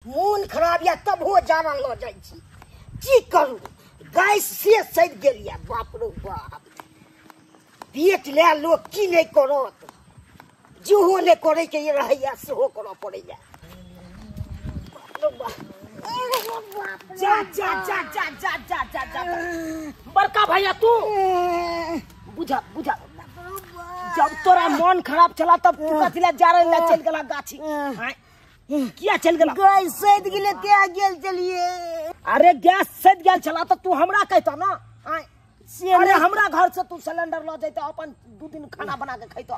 मोन खराब या तब हो जाना ल जाई छी की करू गैस से सद गेलिया बाप रे बाप पेट ले लोग की नहीं करत जेहो ने करे के रहैया सेहो करऽ पड़ैया बाप रे बाप जा जा जा जा जा जा जा जा बड़का भैया तू बुझा बुझा जब तोरा मन खराब चला तब तू कथिला जा रहे चल गेला गाछी क्या चल गेला गैस सद गेले त्या गेल चलिए अरे गैस सद गेल चला तो तू हमरा कहता ना अरे हमरा घर से तू सिलेंडर ल जैता अपन 2 दिन खाना बना के खैतो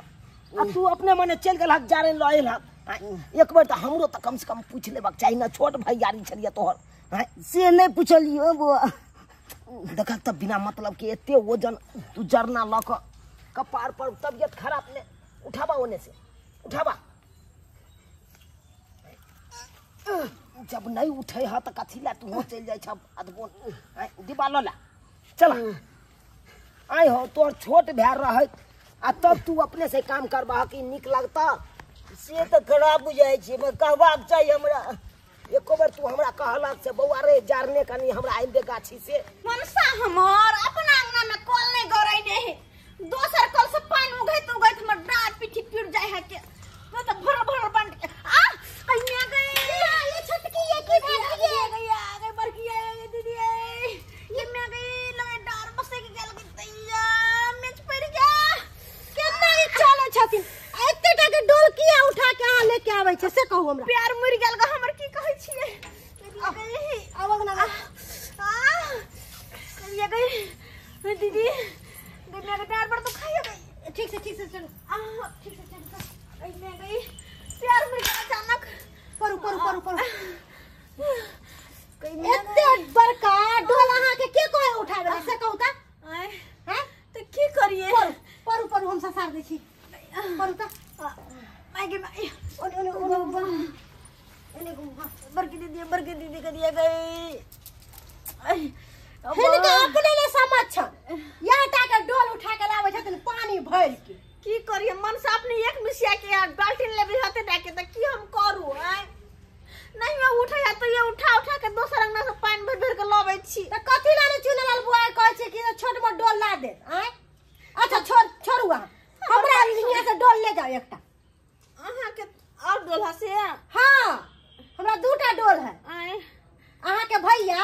अब तू अपने मने चल गेला जा रहे ल एला एक बार तो हमरो तो कम से कम पूछ लेबाक चाहिए ना छोट भैयारी छलिए तोहर से नहीं पूछलियो बुआ देखा तब बिना मतलब के एते वजन तू जरना ल क कपार पर तबियत खराब ने उठावा ओने से उठावा जब नहीं उठे हा तो कथिला तू चल जाय छ अदबोन डिब्बा ल ला चल आई हो तोर छोट भैर रह आ तब तू अपने से काम करबा कि निक लगता से तो खराब बुझाय छै मैं कहबाक चाहिए हमरा एको बार तू हमरा कहलक से बौआ रे जारने कनी हमरा आइल दे गाछी से मनसा हमर अपना अंगना में कल नहीं गरै ने दोसर कल से पानी उगैत हमर डाट पीठी पीट जाय है के मैं तो भर भर बन आ कन्या गई ये छटकी ये की भागी गई बरकी है दीदी ये मैं गई लगे डार बसे के गेल के दैया मेच पड़ गया केतना ही चले छथिन एते टा के डोल किया उठा के आ लेके आबै छै से कहू हमरा प्यार मर गेल ग हमर की कहै छियै आबक ना ये गई दीदी दुनिया के प्यार पर तो खाइए गई ठीक से चल ठीक से चल आई मैं गई प्यार मर गया अचानक पर एते बड़का डोल अहा के कहे उठाबे से कहू त हैं तो की करिए पर हम ससार दै छी पर त माय ओने बरकी दीदी के दिया गई हिनका अपने ले समझ छ या टा के डोल उठा के लावे छथिन पानी भर के की करिए मन से अपने एक मिसिया के बाल्टी लेबे हते डाके त की हम करू नहीं मैं उठा या तो ये उठा के दोसर अंगना से पानी भर के लावे छी त कथि लाने चुनलाल बुआ कहै छै कि छोट मोट डोल ला दे अच्छा छोड़ुआ हमरा यहाँ से डोल ले जाओ एकटा अहा के और डोल है से हां हमरा 2टा डोल है अहा के भैया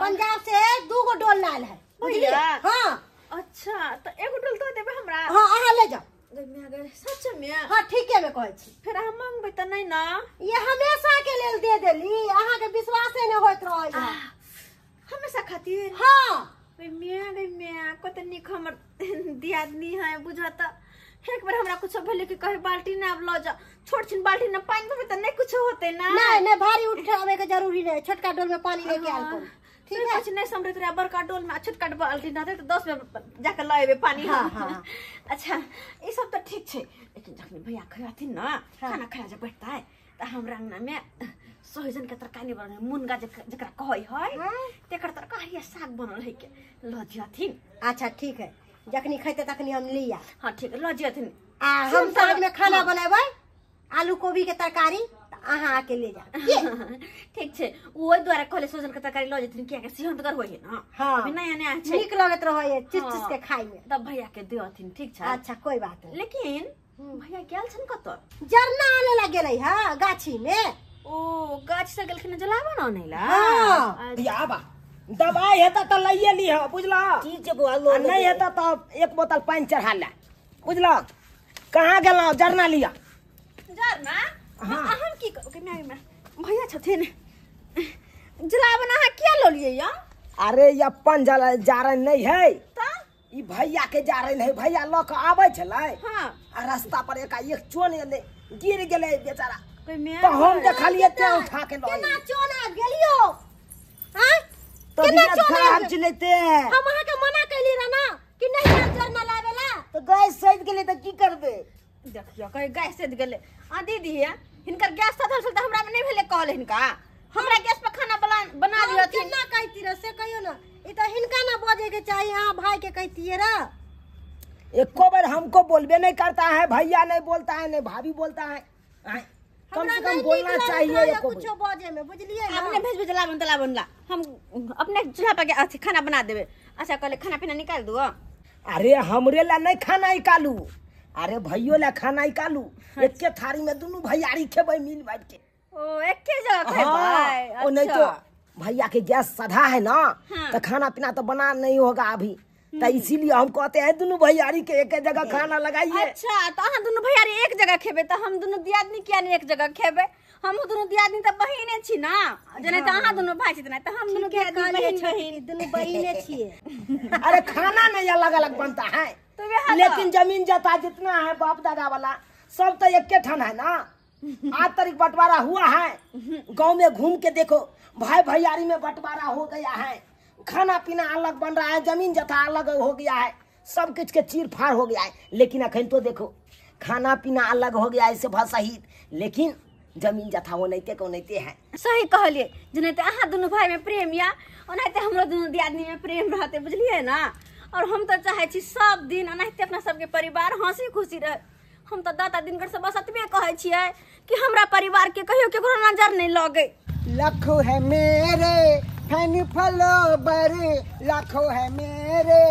पंजाब से 2 गो डोल लाल है भैया हां अच्छा तो एगो डोल तो देबे हमरा हां अहा ले जाओ सच में हां ठीक है मैं कहै छी फिर हम मांगबे त नहीं ना ये हमेशा के लेल दे देली अहा के विश्वास नहीं होत रहै है हमेशा खातिर हां मैं कतनी हमर दियादनी है बुझाता एक बार हमरा कुछ भले के कहे बाल्टी ने अब ल जा छोट छिन बाल्टी ने पानी में त नहीं कुछ होते ना नहीं भारी उठावे के जरूरी नहीं छोटका डोल में पानी लेके आल कर ठीक है कुछ नहीं समझत रे बड़का डोल में छोटका बाल्टी ना तो 10 में जाके लाएबे पानी हां अच्छा ये सब तो ठीक छे लेकिन जखनी भैया खयाथिन ना खाना खाया जे बैठता है त हमरा अंगना में सोहजन के तरकारी बने मुनगा जकरा कहै है तेकर तरकारी साग बनल है के ल जथिन अच्छा ठीक है जखनी खैते तखनी हम लिया हां ठीक ल जथिन हम साग में खाना बनाबै आलू कोबी के तरकारी अहाँ आके ले जा ठीक छे ओइ द्वारा कहले सोहजन के तरकारी ल जथिन किया के सिहंतगर होय है ना हां नया नया छे ठीक लगत रहै चिच के खाइ में तब भैया के देथिन ठीक छ अच्छा कोई बात नहीं लेकिन भैया गेल छन कत जरना आले ला गेलै हां गाछी में ओ गाछ से गेलखिन जलावा न नैला हां या बा दवाई हेता त लइए ली ह बुझला ठीक छै बुआ लो नहीं हेता त एक बोतल पानी चढ़ा ले बुझला कहां गेला जरना लिया जरना हम की के में भैया छथिन जलावन अहाँ किया लो लिए या अरे ये अपन जारन नहीं है त ई भैया के जारन है भैया ल के आबै छलै हां आ रास्ता पर एक चोन एले गिर गेलै बेचारा तो हम देखलिए ते उठा के लो केना चोना गेलियो हां तो खराब चलेते हम अहाँ के मना कैली र ना कि नहीं जरना लावेला तो गैस सद गेले त की करबे देखियो कहे गैस सद गेले आ दीदी हिनकर गैस सधल से हमरा में नहीं भेले कहले हिनका हमरा गैस पर खाना बना दियो कितना कहती रे से कहियो ना ई त हिनका ना बजे के चाहिए हां भाई के कहतिए रे एको बार हमको बोलबे नहीं करता है भैया नहीं बोलता है नहीं भाभी बोलता है कम से कम बोलना चाहिए कुछ बाजे में, बुझलिए ना? अपने भेज भेजला बनतला बनला हम अपने चूल्हा पे खाना बना देबे। अच्छा कहले खाना पीना निकाल दो। अरे हमरे ला नहीं खाना निकालू, अरे भैयो ला खाना निकालू। एक के थारी में दोनों भैयारी खेबै मिल बैठ के। ओ एक के जगह खेबै? हाँ, नहीं तो भैया के गैस सधा है ना, तो खाना पीना तो बना नहीं होगा अभी, तो इसीलिए हम कहते हैं दोनों भैयारी के एक जगह खाना लगाइए। अच्छा तो अहाँ दोनों भैयारी एक जगह खेबे, तो हम दोनों दियादनी किया नहीं एक जगह खेबे? हम दोनों दियादनी तो बहिने छी ना, जने तो अहाँ दोनों भाई छी ना, तो हम दोनों बहिन दोनों बहिने छिए। अरे खाना नहीं अलग अलग बनता है, लेकिन जमीन जता जितना है बाप दादा वाला सब तो एक के ठान है ना। 8 तारीख बंटवारा हुआ है, गांव में घूम के देखो भाई भैयारी में बंटवारा हो गया है, खाना पीना अलग बन रहा है, जमीन जथा अलग हो गया है, सब कुछ के चीर फाड़ हो गया है। लेकिन अखन तो देखो खाना पीना अलग हो गया है से सहित, लेकिन जमीन जथा होनैते कोनैते है। सही कहलिए, जने अहाँ दोनों भाई में प्रेम या ओनाहिते हमरो दोनों दियादनी में प्रेम रहते, बुझलिए ना? और हम तो चाहे छी सब दिन ओनाहिते अपना सबके परिवार हंसी खुशी रहे। हम तो दादा दिनकर से बस अतबे कहे छियै कि हमरा परिवार के कहियो केकरो नजर नहीं लगे। लाखों है मेरे फैन फॉलोवर, लाखों है मेरे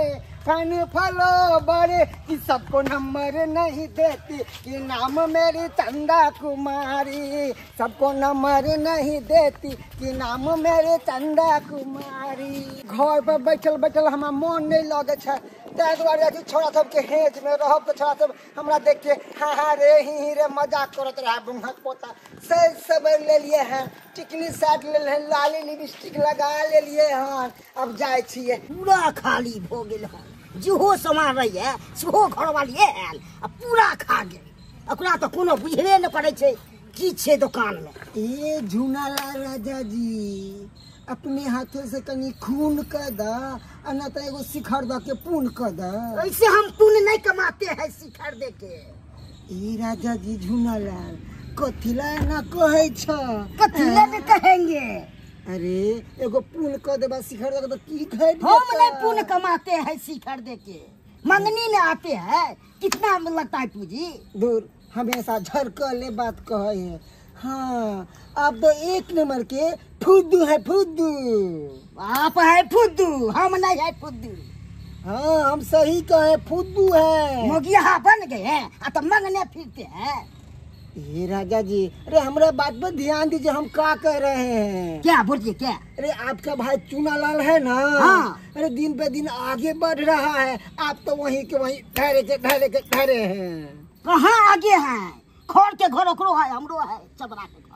फैन फॉलोवर, कि सबको नंबर नहीं देती कि नाम मेरी चंदा कुमारी, सबको नंबर नहीं देती कि नाम मेरे चंदा कुमारी। घर पर बैठल बैठल हमारा मन नहीं लगे छे, ताहि दुआरे छोड़ा सबके हेज में रहब तो छोड़ा सब हमरा देख के हाँ हाँ रे ही रे मजाक करत रहा। बुढ़क पोता सैज सबर ले लिए हैं, टिकली साट ले हैं, लाली लिपस्टिक लगा ले लिए हैं, अब जाए छिए। पूरा खाली हो गेल है, जेहो सामान रही है सेहो घर वाली आयल आ पूरा खा गेल। ओकरा तो कोनो बुझले न पड़े छे की छे दुकान में। ए झुनालाल राजा जी, अपने हाथे से कनी खून कर दा, न तो एगो शिखर द के पुण्य कर दा। ऐसे हम पुण्य नहीं कमाते हैं शिखर दे के। ए राजा जी झुनालाल कथिला न कहे छ? कथिला न कहेंगे? अरे एगो पुण्य कर देबा शिखर द के तो की कहे? हम नहीं पुण्य कमाते हैं शिखर दे के, मंगनी में आते हैं। कितना लगता है पूजी? दूर हमेशा झरकले बात कहे है। हाँ आप तो एक नंबर के फुद्दू है, फुद्दू। आप है फुद्दू, हम नहीं है फुद्दू। हाँ हम सही कहे फुद्दू है। मोगिया बन गए हैं तो मंगने फिरते हैं। ये राजा जी अरे हमारे बात पर ध्यान दीजिए, हम क्या कह रहे हैं। क्या बोलिए क्या? अरे आपका भाई चूनालाल है ना, हाँ। अरे दिन पे दिन आगे बढ़ रहा है, आप तो वहीं के वहीं ठहरे हैं। कहाँ आगे हैं? खौर के घर ओकरो है, हमरो है चबरा के घर।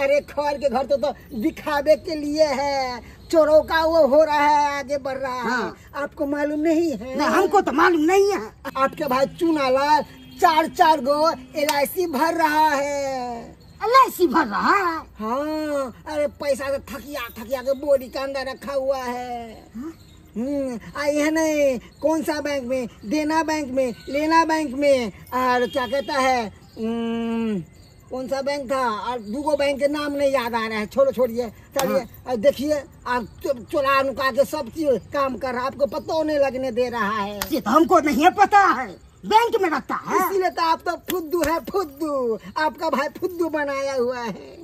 अरे खौर के घर तो दिखावे के लिए है, चोरों का वो हो रहा है, आगे बढ़ रहा है। हाँ। आपको मालूम नहीं है? नहीं हमको तो मालूम नहीं है। आपके भाई चूनालाल 4 गो LIC भर रहा है। LIC भर रहा है? हाँ अरे पैसा तो थकिया के बोरी का अंदर रखा हुआ है। आई है नहीं, कौन सा बैंक में? देना बैंक में, लेना बैंक में, और क्या कहता है कौन सा बैंक था, और 2 बैंक के नाम नहीं याद आ रहा है, छोड़िए चलिए। हाँ। देखिए आप चुरा नुका के सब चीज काम कर रहा है, आपको पता नहीं लगने दे रहा है। ये तो हमको नहीं पता है, बैंक में रखता है। इसीलिए तो आप तो फुद्दू है, फुद्दू। आपका भाई फुद्दू बनाया हुआ है।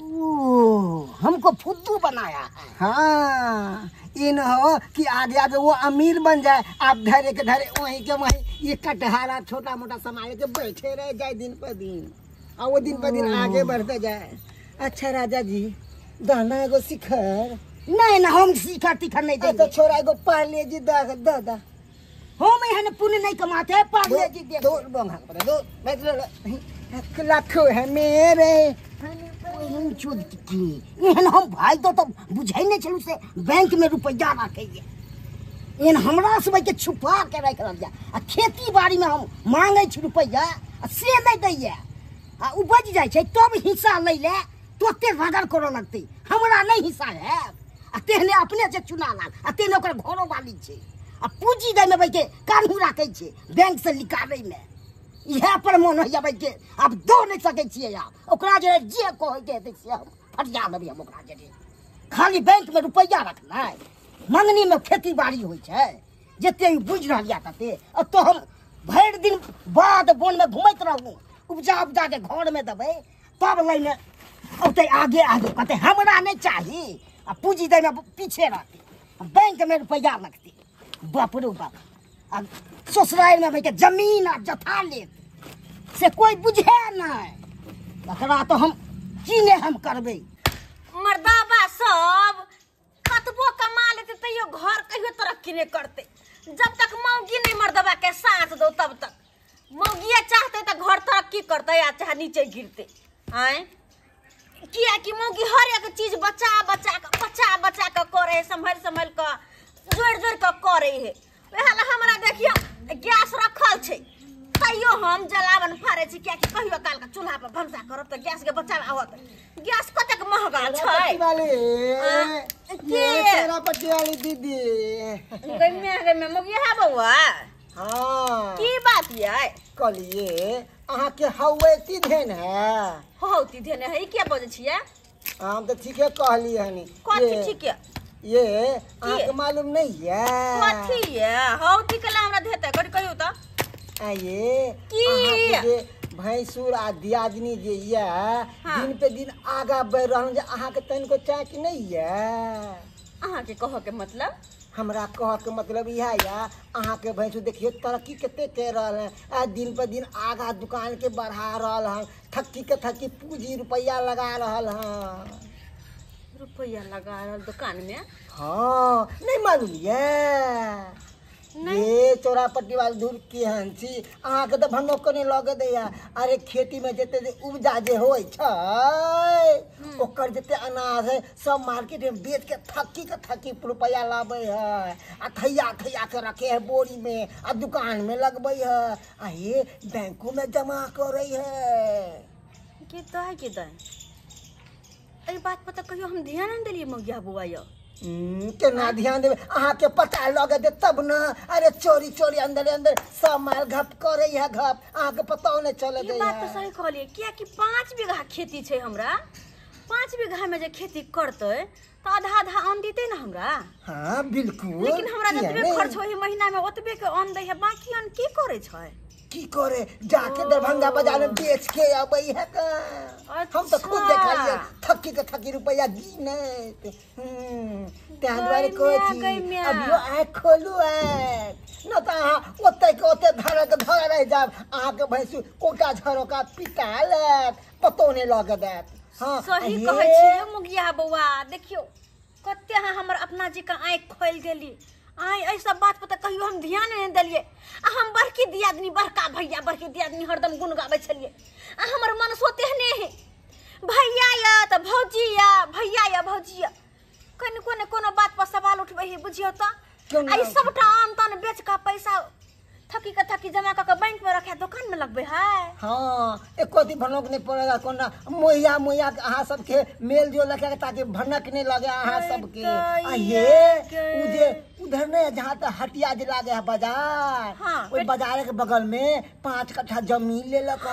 हमको फुद्दू बनाया है। हाँ इन हो कि आगे वो अमीर बन जाए, आप धरे के धरे वहीं के वहीं ये कटहारा छोटा मोटा संभाल के बैठे रह जाए दिन पर दिन, और वो दिन पर दिन आगे बढ़ते जाए। अच्छा राजा जी दाना एगो शिखर? नहीं ना हम शिखर तिखर नहीं देंगे। तो छोरा एगो पाले जी दादा हम यहाँ पुण्य नहीं कमाते हैं, पाले जी दे दो। लाखों है मेरे हम भाई तो बुझे नहीं चलू से बैंक में रुपया रखे, हमरा सब के छुपा के रख दिया। खेती बाड़ी में हम मांगे रुपया से नहीं दैया, उपज जाए तब हिस्सा ले ले तुरते रगड़ करो लगते, हमरा नहीं हिस्सा है। तेहने अपने से चुना लाल, तेहने ओकर घरों वाली छे, पूंजी दे में बैठे कानू राखे छे बैंक से निकाले में। यह पर मन हो जाए के आप दो नहीं सके छिए, आप ओकरा जे कहे के देखिए हम फटिया लेबे, हम ओकरा जे खाली बैंक में रुपया रखना है, मंगनी में खेती बाड़ी होई छे जते बुझ रहलिया तते। अब तो हम भर दिन बाद बोन में घूमत रहू, उपजा के घर में देबे, तब लेने औते आगे आगे कहते हमरा नहीं चाहिए आ पूंजी दे में पीछे रहते बैंक में रुपया लगते बाप रे बाप आ ससुराल में बैठे जमीन आ जथा ले से कोई बुझे नहीं एकरा तो हम की ने हम करबे मर्दाबा सब कतबो कमा लेते तैयो घर कहियो तरक्की नहीं करते जब तक मौगी नहीं मर्दबा के साथ दो तब तक मौगिया चाहते तो घर तरक्की करते या चाहे नीचे गिरते आए किया कि मौगी हर एक चीज बचा बचा के करे है संभल के जोड़ के करे है वह हमरा देखियो गैस रखल छे तैयो हम जलावन फारे छी क्या कि कहियो काल के चूल्हा पर भंसा करब त गैस के बचाव आवत गैस कतेक महंगा छै वाले के तेरा पट्टी वाली दीदी गई में मौगी है बउआ हाँ की बात है कलिए अहाँ के हवे ती धेन है होती देने है क्या बोले छिए हम तो ठीके कहली हनी कथी ठीक है ये अहाँ के मालूम नहीं है कथी है होती के हमरा देते करी कहियो त ये की? अहाँ के जे भैंसुर आ दियादनी जे ये हाँ। दिन पे दिन आगा बढ़ रहल जे अहाँ के तनिको चाह कि नहीं ये अहाँ के कहो के मतलब हमरा कह के मतलब यह या अहाँ के भैंसुर देखियो तरक्की केते कर रहल है आ दिन पर दिन आगा दुकान के बढ़ा रहल है थक्की पूंजी रुपया लगा रहल है रुपया लगा रहल दुकान में हाँ नहीं मालूम ये ये चौरापट्टी वाली दूर की हंसी अहाँ के तो भनो कने लगे दे अरे खेती में जते उपजा जे होय छै ओकर जते अनाज है सब मार्केट में बेच के थक्की रुपया लावे है आ थैया के रखे है बोरी में आ दुकान में लगबे है आ ये बैंकों में जमा करे है के दे ए बात पता कहियो हम ध्यान नहीं देलिए मौगिया बुआ यो केना ध्यान देवे अहाँ के पता लगे दे तब न अरे चोरी अंदर सब माल घप करे है घप अहाँ के पता नहीं चले दे ये बात तो सही कहलिए क्या कि 5 बीघा खेती छै हमरा 5 बीघा में जे खेती करते तो आधा अन्न देते ना हमरा हाँ बिल्कुल लेकिन हमरा जतबे खर्च होई महीना में ओतबे के अन्न दै है बाकी अन्न की करे छै की करे जाके दरभंगा बाजार में बेच के आबे है का हम तो खुद देखलिए थक्की रुपया गिने त्यान द्वारे कोई थी अभियो आँख खोलू न तो अहाँ ओते धरक रह जाब अहाँ के भैंसु कोटा झरोका पिटाल पतो नहीं लगे देत हाँ सही कहै छी मुगिया बउआ देखियो कते अहाँ हमर अपना जी का आँख खोल देली आई ऐसा बात पता कहियो हम ध्यान नहीं देलिए आ हम बड़की दियादनी बड़का भैया बड़की दियादनी हरदम गुन गाबै छलिए आ हमर मन सोते ने है भैया या त भौजी या भैया या भौजी या कोनो बात पर सवाल उठबै है बुझियो त आई सबटा आन तान बेच का पैसा थकी जमा करके बैंक में रखे दुकान में लगबे है हाँ एको दी भनक नहीं पड़ेगा कोना मोहिया अहाँ सबके मेल जो लगे ताकि भनक नहीं लगे अहाँ सबके आ ये उधर ने जहाँ तक हटिया जे लागे है बाजार हाँ, ओई बाजार के बगल में 5 कट्ठा जमीन ले लक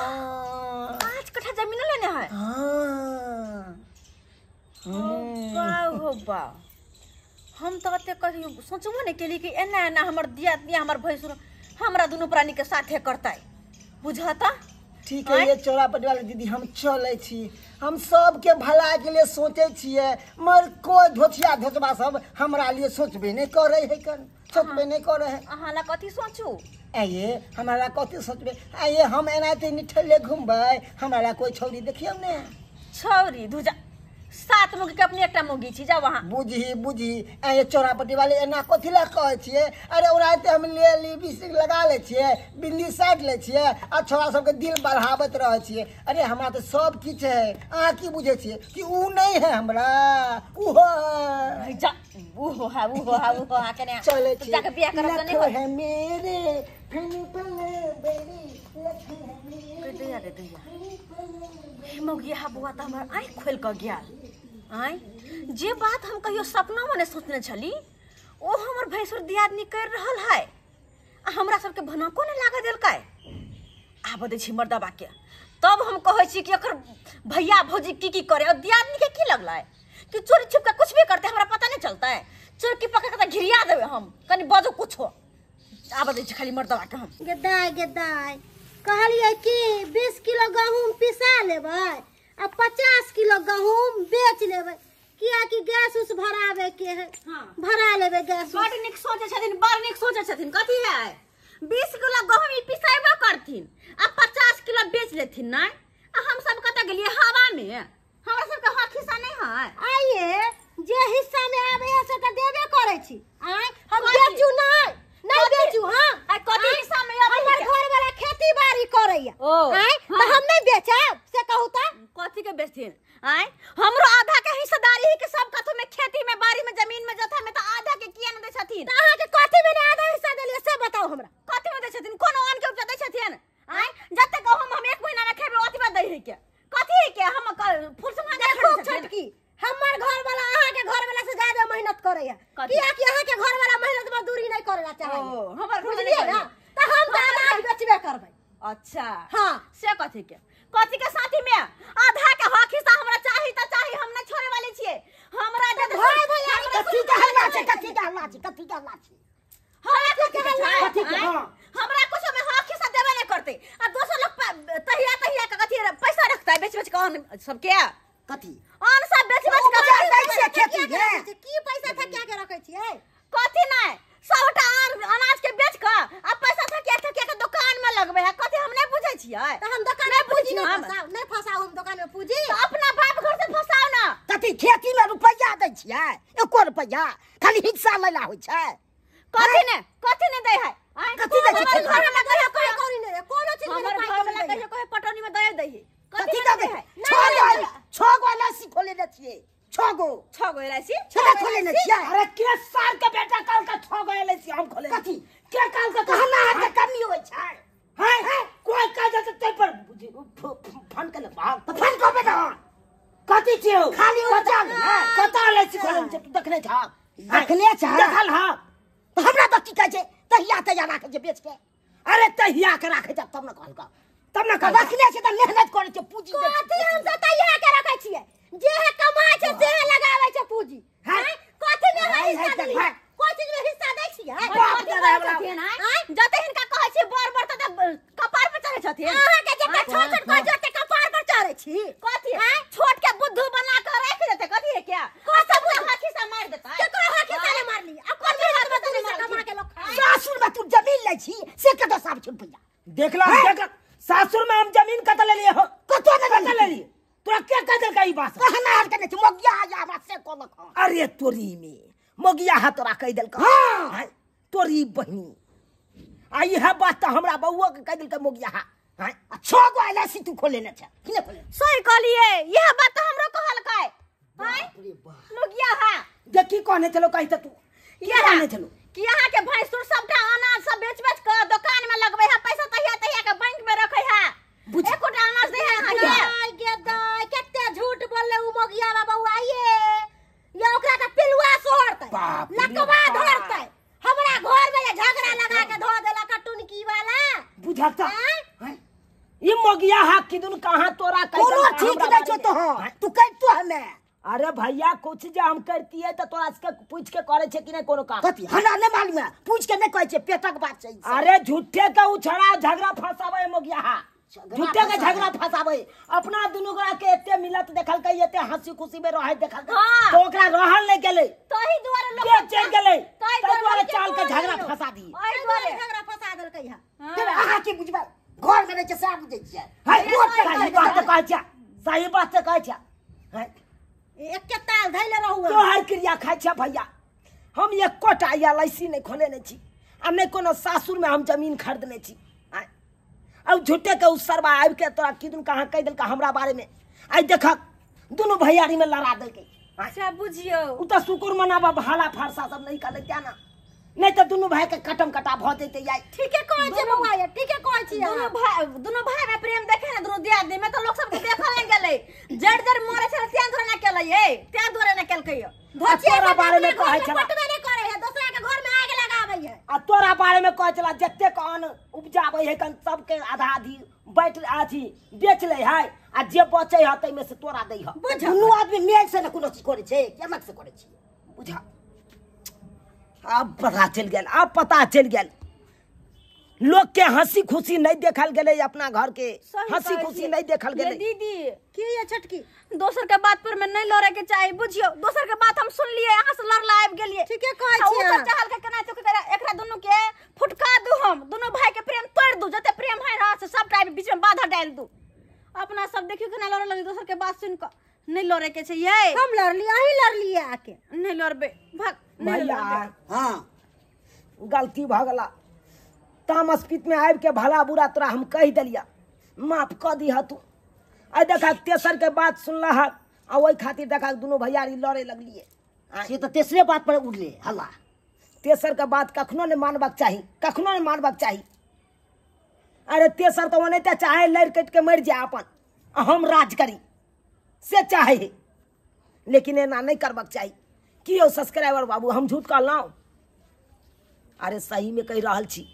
5 कट्ठा जमीन लेने है हो बा हम तो अते कहियो सोचबो नहीं केली कि एना हमर दियादनी हमर भैंसुर हमरा दोनों प्राणी के साथे करता बुझता ठीक है ये चौरापट्टी वाली दीदी हम चले छी हम सबके भलाई के लिए सोचे छिए मगर कोई धोचबा सब हमरा लिए सोचबे नहीं करे है सोचबे नहीं करे है अहाँ ला कथी सोचू आइए हमारा कथी सोचबे आइए हम एनाते निठले घूमबे हमरा कोई छौरी देखियो ने छौरी दूजा 7 मुगी के अपनी एकटा मुगी छी जा वहां बुझी ए चौरापट्टी वाले एना कथी ला कहे छिए अरे ओराते हम ले लिपस्टिक लगा ले छिए बिंदी साट ले छिए आ छोरा सब के दिल बढ़ावत रह छिए अरे हमरा तो सब किछ है आ की बुझे छिए कि ऊ नहीं है हमरा ऊ जा ऊ हो कने चले छी जाके बियाह करब त नहीं है मेरे फन पले बेरी लखन है दैया मौगिया बुआ त हमर आँख खोल के गेल आई जे बात हम कहियो सपना में सोचने छली ओ हमर भैंसुर दियादनी कर रहल है आ हमरा सबके भनको नहीं लागे देलकै आब दै छी मर्दबा के तब हम कहै छी कि एकर भैया भौजी की करे और दियादनी के की लगलै कि चोरी छुप के कुछ भी करते हमरा पता नहीं चलता है चोर की पकड़ के घिरिया देबे हम कनी बजो कुछो आब दै छी खाली मर्दबा के हम गेदाय कहलिए कि 20 किलो गहूम पिसा लेबै अब 50 किलो गहूम बेच लेबै किया कि गैस उस भरावे के है। हां भरा लेबै गैस। बड़ निक सोचे छथिन, बड़ निक सोचे छथिन। कथी है 20 किलो गहूम ई पिसाइबो करथिन, अब 50 किलो बेच लेथिन नहीं। आ हम सब कत गेलिए हवा में, हमरा सब के हक हिस्सा नहीं है। आइए जे हिस्सा में आवे है से त देबे करै छी। आय हम बेचू नहीं बेचू। हां आ कथी हिस्सा में आवे हमर घर वाला खेती बाड़ी करैया। आय त हम नहीं बेचब से कहू त कथी के बेचथिन। आय हमरो आधा के हिस्सेदारी है कि सब कथु में खेती में बाड़ी में जमीन में जथा में त आधा के किया न दे छथिन। त अहाँ के कथी में आधा हिस्सा देलिए से बताओ हमरा। कथी में दे छथिन, कोनो अन्न के उपजा दे छथिन। आय जते गहूम हम 1 महीना में खेबे ओतबा दे है के कथी है के हम फुरसत में देखो छटकी हमर घर वाला अहाँ के घर वाला से ज्यादा मेहनत करैया। किया कि अहाँ के घर वाला मेहनत मजदूरी नहीं करेला चाहे। हमर बुझलिए ना त हम त अनाज बेचबे करबै। अच्छा हां से कथी के साथी में आधा के हक हिस्सा हमरा चाही त चाही, हम नहीं छोड़े वाली छिए। हमरा दे भाई भैया कथी का हल्ला छै, कथी का हल्ला छै, कथी का हल्ला छै। कथी के हमरा कुछ में हक हिस्सा देबे नहीं करते। आ दोसर लोग तहिया के कथी पैसा रखता है बेच के अन्न सब के कथी अन्न सब बेच के दै छियै खेती में। की पैसा थकिया के रखै छियै। कथी नहीं सबटा अनाज के बेच के आ पैसा थकिया के दुकान में लगबे है। कथी हम नहीं बुझै छियै। त हम दुकान में पूंजी नहीं फसाओ हम दुकान में पूंजी। तो अपना बाप घर से फसाओ ना। कथी खेती में रुपैया दै छियै, 1 रुपैया खाली हिस्सा लैला होइ छै। कथी नहीं दे है। कथी दै छै घर में कहियो कोई करी नहीं कोनो चीज में हमर पाई घर नहीं वाला दै। कहियो कहे पटौनी में दे है। कथी कथी का दे दे है। 6 गो लस्सी खोले न छियै, 6 गो 6 गो एलआईसी छड़ा खोले न छियै। अरे के साल के बेटा काल का 6 गो लस्सी हम खोले। कथी के काल का कहना है के कमी होइ छै। हैं कोई कह जते ते पर फन के भाग फन को बेटा कथी छियौ खाली बचा ले कता लस्सी खोले छै। तू देखने छ देखले छ देखल ह त हमरा त की कहै छै तहिया राखे छै बेच के। अरे तहिया के राखे छै तब न कहल का तब न कहल रखने छै त मेहनत करे छै पूंजी दे। कथी हम से तैयार के रखै छियै जे कमाय छै से लगाबै छै पूंजी। हैं कथी में हिस्सा दै छियै, कोई चीज में हिस्सा दै छियै। जते हिनका कहै छी बर त कपार पर चढ़ै छथिन। अहाँ के जते छोट कोई जते कपार पर चढ़ै छी। कथी छोट के बुद्धू बना के रख देते। कथी है क्या सब हक हिस्सा मार देता है। केकरो हक हिस्सा नहीं मारली अपन मेहनत मजदूरी से कमा के लोग खाए। सासुर में तू जमीन ले छी से कतो साब छुट भैया देखला देख सासुर में हम जमीन कत ले लिए हो कतो न ले लिए। तोरा के कह देल कई बात कहना हर कने मोगिया या हमरा से को लख। अरे तोरी में मोगिया हा तोरा कह देल का। हां तोरी बहिनी आई है बात त हमरा बउआ के कह देल का मोगिया हा। हां 6 गो लस्सी तू खोले न छ कि न खोले। सही कहलिए यह बात तो हमरो कहल काय। हां मुगिया हा देखी कहने चलो कहि त तू क्या कहने चलो कि यहाँ के भैंसुर सबटा अनाज सब बेच के दुकान में लगबे है। पैसा तहिया के बैंक में रखे है। बुझ एकोटा अनाज दे है यहाँ के। आई गे दाई केते झूठ बोलले उ मोगिया बाबा आइए या ओकरा का पिलुआ सोहरतै लकवा धरतै। हमरा घर में झगड़ा लगा के धो देला कटुनकी वाला बुझाता ये मोगिया हा किदुन कहां तोरा कह कोनो ठीक नै छ तो तू कह तो हमें। अरे भैया कुछ जे हम करती है तो तोरा से पूछ के करे छे कि नहीं कोनो काम। कथी हमरा नै मालूम है पूछ के नै कहै छे पेटक बात छै। अरे झूठे के उछड़ा झगड़ा फसावे मोगिया हा झूठे के झगड़ा फसावे। अपना दुनु गोरा के एते मिलत देखल के एते हंसी खुशी में रहे देखल तो ओकरा रहल नै गेले तही दुआरे लोग के चल गेले तही दुआरे चाल के झगड़ा फसा दी। ओइ दुआरे झगड़ा फसा देलकै हा। फिर आहा की बुझबा घर में रहै छै सब बुझै छियै। हाय सही बात कहै छै सही बात कहै छै। हाय एक के ताल धैले रहू तो हर क्रिया खाइ छै भैया। हम एक कोटा या लस्सी नहीं खोलेने छी आ नहीं कोनो सासुर में हम जमीन खरीदने छी। अब झूठे के उस सरबा आबि के तोरा किदुन कहां कह देल का हमरा बारे में। आई देख दोनों भैयारी में लड़ा देल के। अच्छा बुझियो उ त शुक्र मनाबा भाला फरसा सब नहीं कर लेते ना नहीं तो दोनों भाई के कटम कटा भ जते याई। ठीके कहै छै बौआ ये ठीके कहै छी। दोनों भाई में प्रेम देखे ना दोनों दियाद में तो लोग सब देखल नहीं गेले। जड़ जड़ मरे छे त्या धरे ना केले ए त्या धरे ना केल कहियो तोरा बारे में कहै छला पटवे नहीं करे है दूसरा के घर में आग लगाबै है। आ तोरा बारे में कहै छला जत्ते के अन्न उपजाबै है कन सब के आधा आधी बैठ आधी बेच ले है आ जे बचे है तै में से तोरा दै है। दुनू आदमी मेल से न कोनो चीज करे छै के अलग से करे छै बुझा। अब पता चल गेल अब पता चल गेल लोग के हंसी खुशी नहीं देखल गेले, अपना घर के सही हंसी कहै खुशी छी। नहीं देखल ये गेले। दीदी की ये छटकी दोसर के बात पर में नहीं लड़े के चाहिए, बुझियो दोसर के बात हम सुन लिए, यहाँ से लड़ला आबि गेलिए। ठीके कहै आ उ छी सब अहाँ। चाहल के केना तो एकरा दुनू के फुटका दू, हम दोनों भाई के प्रेम तोड़ दू, जते प्रेम है ना से सब टाइप बीच में बाधा डाल दू। अपना सब देखियो केना लड़े लगी, दोसर के बात सुन के नहीं लड़े के छै ये। हम लड़ लिया ही लड़ लिया आके। नहीं लड़बे भाग, नहीं भैया लड़बे। हाँ गलती भ गला, तामस पित में आबि के भला बुरा तोरा हम कह दिलिया, माफ क दिहा तू। आ देखा तेसर के बात सुनला है, आ वही खातिर देखा दोनों भैयारी लड़े लगलिए। से तो तेसरे बात पर उड़ले हल्ला। तेसर के बात कखनो नहीं मानबाक चाही, कखनो नहीं मानबाक चाही। अरे तेसर तो ओनाहिते चाहे लड़ कट के मर जाए अपन, आ हम राज करी से चाहे है, लेकिन एना नहीं करबाक चाही। कि यौ सब्सक्राइबर बाबू हम झूठ कहलहुँ? अरे सही में कही रहल छी।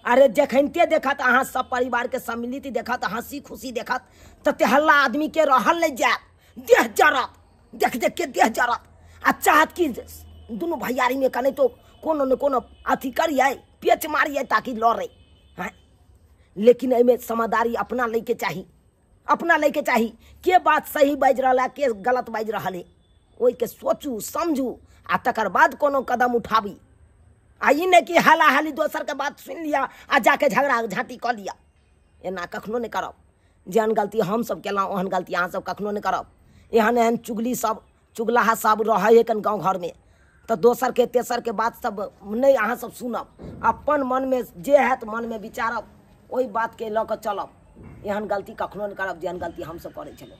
अरे जखनते देखत अहाँ सब परिवार के सम्मिलित देखत, हंसी खुशी देखत, तो तेहल्ला आदमी के रहल नहीं जात, देह जरत, देख देख के देह जरत। आ चाहत कि दोनों भैयारी में कने तो कोनो न कोनो अथी करिए, पेच मारिए ताकि लड़े हैं। लेकिन एमे समझदारी अपना लेके चाही, अपना लेके चाही। के बात सही बाजि रहा है, के गलत बाजि रहा है, ओहि के सोचू समझू आ तकर बाद कोनो कदम उठाबी। आ ई नहीं कि हाला हाली दोसर के बात सुन लिया आ जाके झगड़ा झाँटी कर लिया। एना कखनो नहीं करब। जेहन गलती हम सब केलहुँ ओहन गलती अहाँ सब कखनो नहीं करब। एहन एहन चुगली सब चुगलाहा सब रहे कन गाँव घर में, तो दोसर के तेसर के बात सब नहीं अहाँ सब सुनब। अपन मन में जे हैत मन में विचारब, ओहि बात के लऽ कऽ चलब। एहन गलती कखनो नहीं करब जेहन गलती हम सब करै छलहुँ।